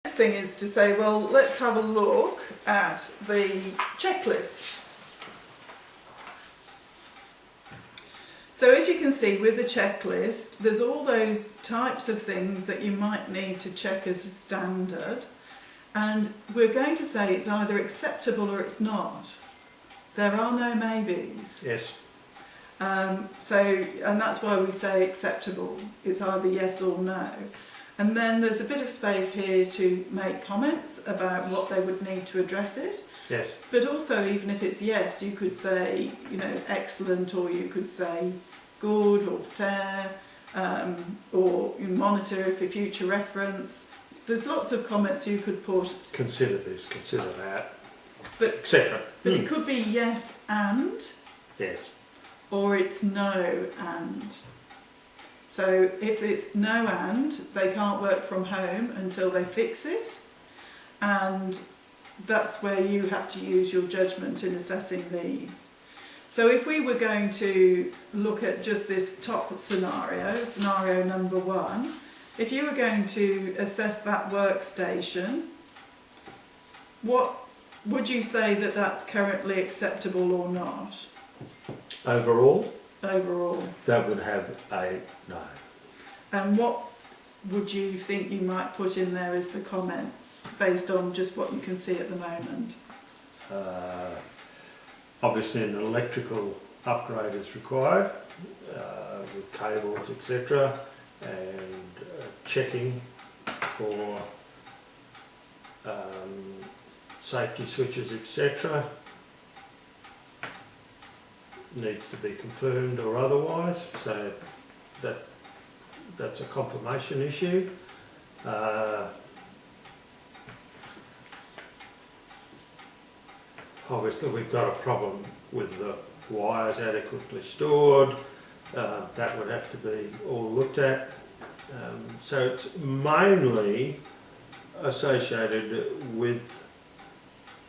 Next thing is to say, well, let's have a look at the checklist. So as you can see with the checklist, there's all those types of things that you might need to check as a standard, and we're going to say it's either acceptable or it's not. There are no maybes. Yes. And that's why we say acceptable. It's either yes or no. And then there's a bit of space here to make comments about what they would need to address it. Yes. But also, even if it's yes, you could say, excellent, or you could say good or fair, or you monitor for future reference. There's lots of comments you could put. Consider this, consider that, etc. But it could be yes and. Yes. Or it's no and. So if it's no and, they can't work from home until they fix it, and that's where you have to use your judgment in assessing these. So if we were going to look at just this top scenario, scenario number 1, if you were going to assess that workstation, what would you say that that's currently acceptable or not? Overall? Overall. That would have a no. And what would you think you might put in there as the comments, based on just what you can see at the moment? Obviously an electrical upgrade is required, with cables, etc. and checking for safety switches, etc. needs to be confirmed or otherwise, so that's a confirmation issue. Obviously we've got a problem with the wires adequately stored, that would have to be all looked at. So it's mainly associated with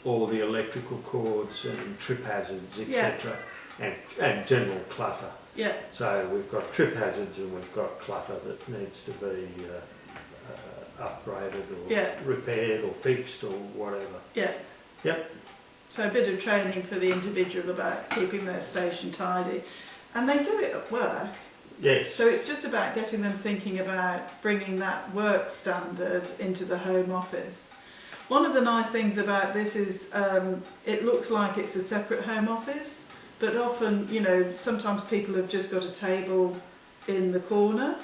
all the electrical cords and trip hazards, etc. And general clutter. Yeah. So we've got trip hazards and we've got clutter that needs to be upgraded or repaired or fixed or whatever. Yeah. Yep. So a bit of training for the individual about keeping their station tidy. And they do it at work. Yes. So it's just about getting them thinking about bringing that work standard into the home office. One of the nice things about this is it looks like it's a separate home office, but often, sometimes people have just got a table in the corner.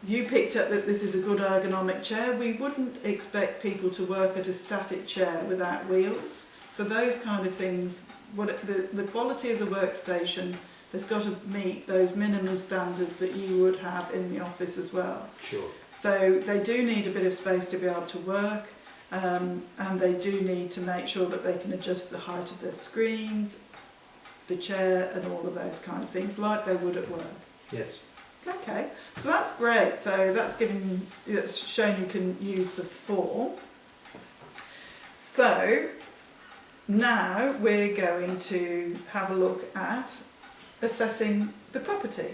You picked up that this is a good ergonomic chair. We wouldn't expect people to work at a static chair without wheels. So those kind of things, the quality of the workstation has got to meet those minimum standards that you would have in the office as well. Sure. So they do need a bit of space to be able to work, and they do need to make sure that they can adjust the height of their screens, the chair, and all of those kind of things like they would at work. Yes. Okay, so that's great. So that's shown you can use the form. So now we're going to have a look at assessing the property.